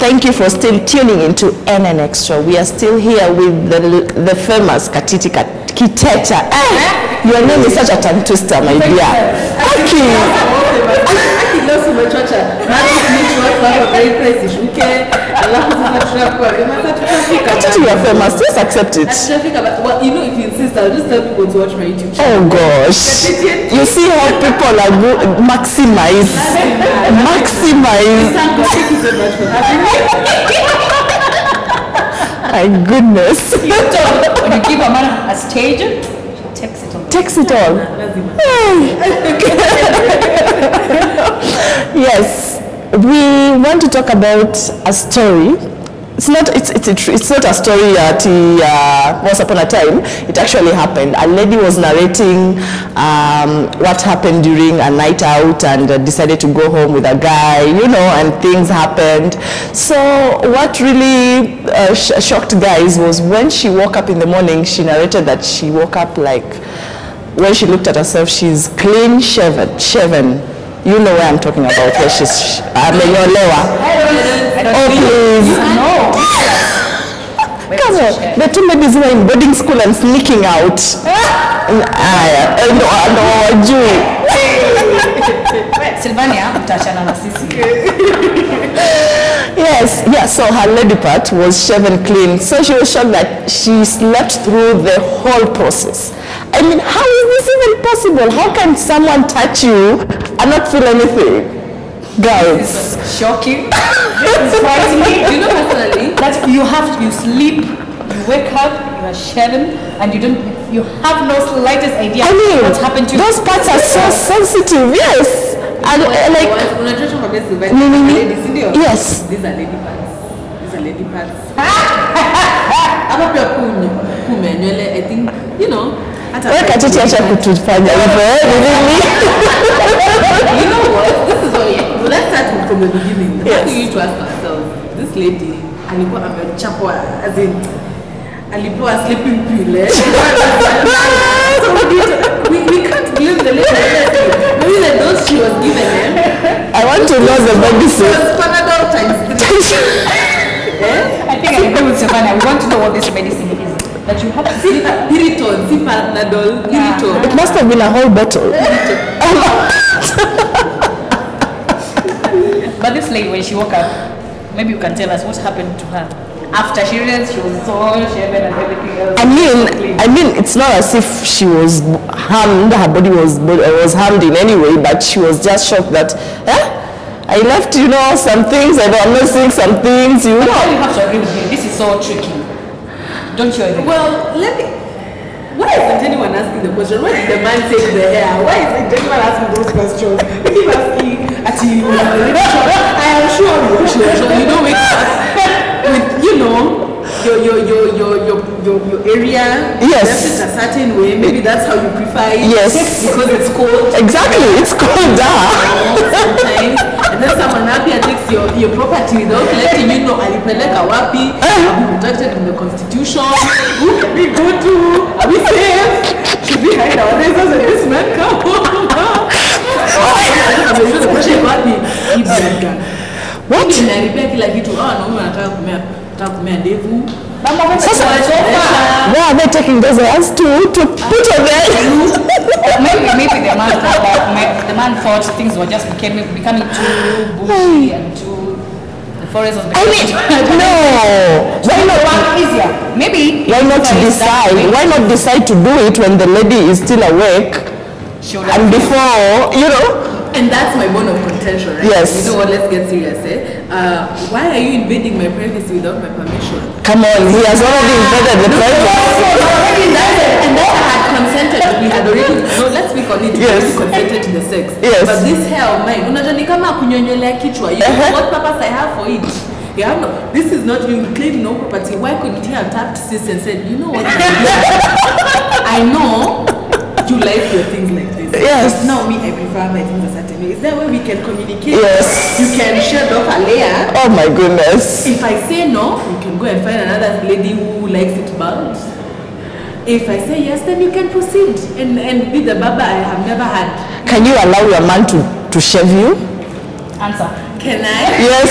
Thank you for still tuning into NN Extra. We are still here with the famous Katiti Kiteta. Your name is such a tongue twister, my dear. Aki. Katiti, you are famous. Just accept it. Well, you know, if you insist, I'll just tell people to watch my YouTube channel. Oh gosh. You see how people are maximize. Maximize. Thank you so much for having me. My goodness. When you give a man a stage, she takes it all. Takes it all. Yes. We want to talk about a story. It's not a story that once upon a time. It actually happened. A lady was narrating what happened during a night out and decided to go home with a guy, you know, and things happened. So what really shocked guys was when she woke up in the morning, she narrated that she woke up like, when she looked at herself, she's clean shaven. You know where I'm talking about, where she's oh please. No. Come on. The two ladies were in boarding school and sneaking out. Sylvania, utachana na sisi. Yes, yeah, so her lady part was shaven clean. So she was shocked that she slept through the whole process. I mean, how is this even possible? How can someone touch you and not feel anything? Girls. Shocking. It's frightening. You know, personally, that you sleep, you wake up, you are shaven, and you have no slightest idea what's happened to you. Those parts are so sensitive, yes. And like, yes. These are lady parts. These are lady parts. I think, you know. You know what? This is what, let's start from the beginning. Yes. How do you trust ourselves? This lady, alikuwa amechapwa, as in, alikuwa sleeping pill. So we can't believe the lady. Maybe the dose she was given. I want to know the medicine. It was Panadol times 3. I think I agree with Savannah. We want to know what this medicine is. That you have to see Piriton, Panadol, Piriton. It must have been a whole bottle. But this lady, when she woke up, maybe you can tell us what happened to her. After she realized she was so shaven and everything else. I mean, it's not as if she was harmed, her body was harmed in any way, but she was just shocked that, I left, you know, some things, I'm not seeing some things, you know. You have to agree with me, this is so tricky. Don't you agree? Well, why isn't anyone asking the question? Why did the man take the hair? Why isn't anyone asking those questions? We keep asking, I am sure you don't wake up with, you know, your area. Yes. It's a certain way. Maybe that's how you prefer it. Yes. Because it's cold. Exactly, it's cold sometimes. And then someone happy and takes your property without letting you know alipeleka wapi, are we protected in the constitution? Who can we go to? Are we safe? Should we hide our razors and this man come home? The question about me, what? Where are they taking those hands to put on there? maybe the man thought things were just becoming too bushy and too. The forest was becoming. No. Why not one easier? Maybe. Why not decide? Why not decide to do it when the lady is still awake? And before, you know. And that's my bone of contention, right? Yes. You know what? Let's get serious, why are you invading my privacy without my permission? Come on, he has already invaded the privacy. And then I had consented. We had already. No, let's speak on it. Yes. We consented to the sex. Yes. But this hair of mine, unajua ni kama kunyonyolea kichwa. You know what purpose I have for it? You have no. This is not you claim no property. Why couldn't he have tapped sis and said, you know what? I know. You like your things like this. Yes. But now me, I prefer my things a certain way. Is there a way we can communicate? Yes. You can shed off a layer. Oh my goodness. If I say no, you can go and find another lady who likes it bald. If I say yes, then you can proceed and be the baba I have never had. Can you allow your man to shave you? Answer. Can I? Yes.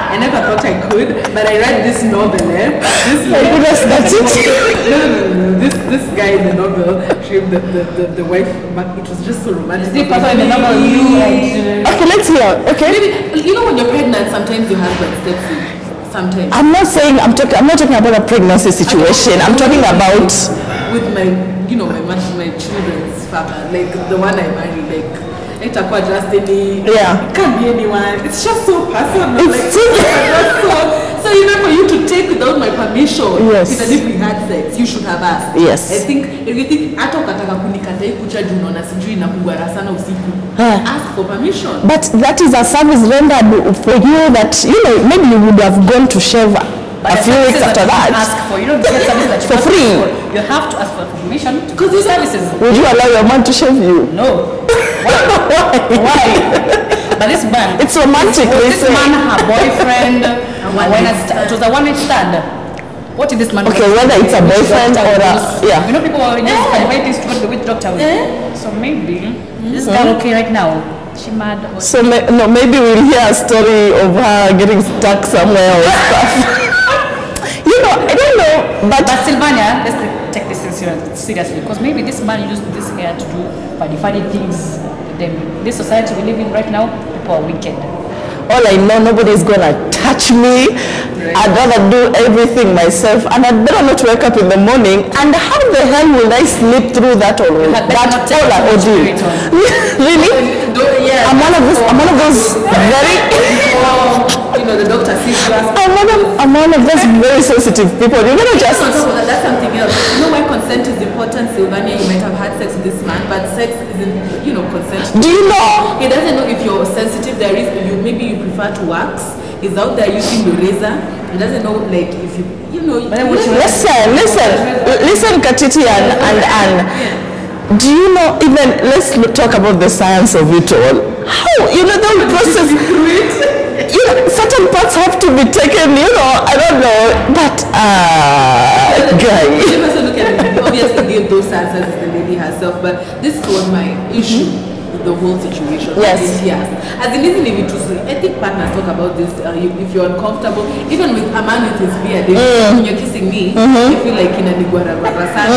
I never thought I could, but I read this novel. This My goodness, that's it. no. This guy in the novel, the wife, but it was just so romantic. The person in the novel you like. Okay, let's hear. Okay. Maybe you know when you're pregnant, sometimes your husband steps in. Sometimes. I'm not saying I'm not talking about a pregnancy situation. I'm talking about with my my children's father, like the one I married, like itakuwa just any it can't be anyone. It's just so personal. So even for you to take without my permission, yes. Even if we had sex, you should have asked. Yes. I think if you think hata ukataka kunikatai kucha juu unaona sijui nakugwara sana usiku. Ask for permission. But that is a service rendered for you that maybe you would have gone to shave a few weeks after that. Ask for, you don't get service that you for free. You have to ask for permission because these services. Would you allow your man to shave you? No. Why? But this man. It's romantic. This man, her boyfriend, it was a one-night stand. What if this man? Okay, whether it's a boyfriend or You know, people are just convey this to the witch doctor. So maybe this girl okay right now. She mad. So maybe we'll hear a story of her getting stuck somewhere or stuff. I don't know, but Sylvania, let's take this seriously because maybe this man used this hair to do funny things. This society we live in right now, people are wicked. All I know, nobody's gonna touch me. Right. I'd rather do everything myself, and I'd better not wake up in the morning. And how the hell will I sleep through that or that ordeal? Really? Yeah. I'm one of those very. The doctor sees you. I'm one of those very sensitive people. You're gonna just. That's something else. You know why consent is important, Sylvania? You might have had sex with this man, but sex isn't, consent. Do you know? He doesn't know if you're sensitive. Maybe you prefer to wax. He's out there using the razor. He doesn't know, like, if Listen, Katiti and Anne. Yeah. Do you know, even, let's talk about the science of it all. How, the whole process, certain parts have to be taken, I don't know, but, guy. You must look at it. Obviously gave those answers as the lady herself, but this was my issue with the whole situation. Yes. As in, even if it was, I think partners talk about this, if you're uncomfortable, even with a man with his beard, when you're kissing me, you feel like in a niguara sana,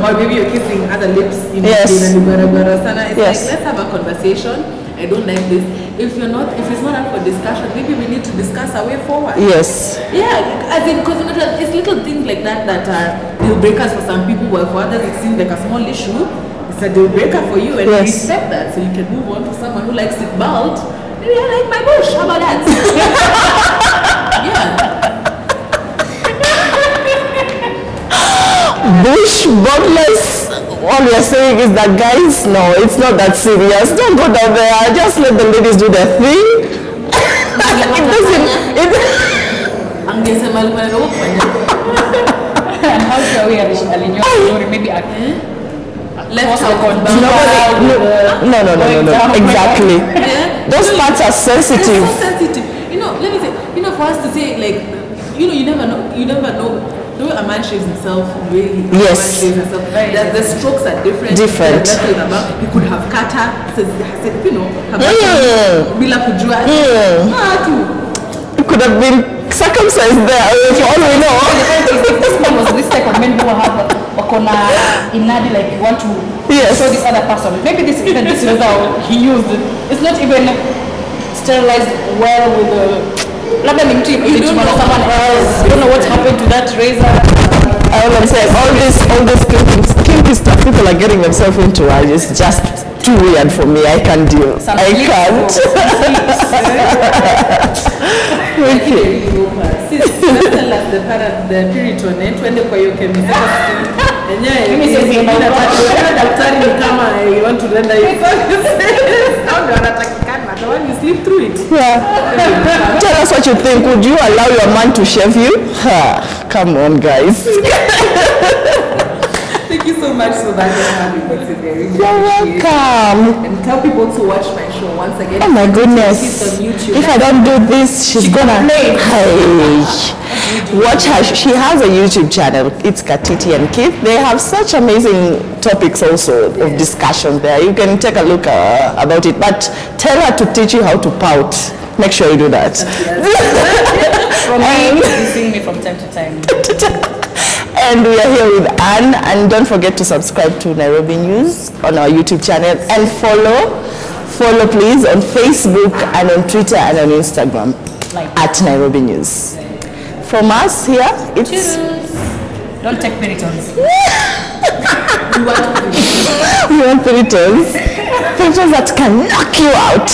or maybe you're kissing other lips in a niguara sana. It's like, let's have a conversation. I don't like this. If it's not up for discussion, maybe we need to discuss a way forward. Yes. Yeah, as in, because it's little things like that are deal breakers for some people, while for others it seems like a small issue. It's a deal breaker for you, and you respect that, so you can move on to someone who likes it bald. Maybe I like my bush. How about that? Bush, baldness. All we are saying is that, guys, no, it's not that serious. Don't go down there. Just let the ladies do their thing. And how shall we maybe left no. Exactly. Those parts are sensitive. It's so sensitive. Let me say, for us to say, like, you never know. The way a man shaves himself, the way a man shaves himself, the strokes are different. He could have cut her, bila kujua. It could have been circumcised there, for all we know. This man was this type of men who have inadi, like want to show this other person. Maybe this is how he used it. It's not even sterilized well with the. You don't know someone else. You don't know what happened to that razor. I want to say all this kinky stuff people are getting themselves into is just too weird for me. I can't deal. I can't. Okay. The Puritan twende kwa hiyo chemist. You want to render your the one you sleep through it. Yeah. Tell us what you think. Would you allow your man to shave you? Come on, guys. Thank you so so much so that you're having me today. Really You're appreciate it. welcome. And tell people to watch my show once again. Oh my It's goodness. on YouTube. If I don't do this, she's gonna. Hey. Watch her. She has a YouTube channel. It's Katiti and Keith. They have such amazing topics also of discussion there. You can take a look about it. But tell her to teach you how to pout. Make sure you do that. From me, you see me from time to time. And we are here with Anne. And don't forget to subscribe to Nairobi News on our YouTube channel. And follow please on Facebook and on Twitter and on Instagram at Nairobi News. From us here, it's... Cheers. Don't take Peritons. We want Peritons. Peritons that can knock you out.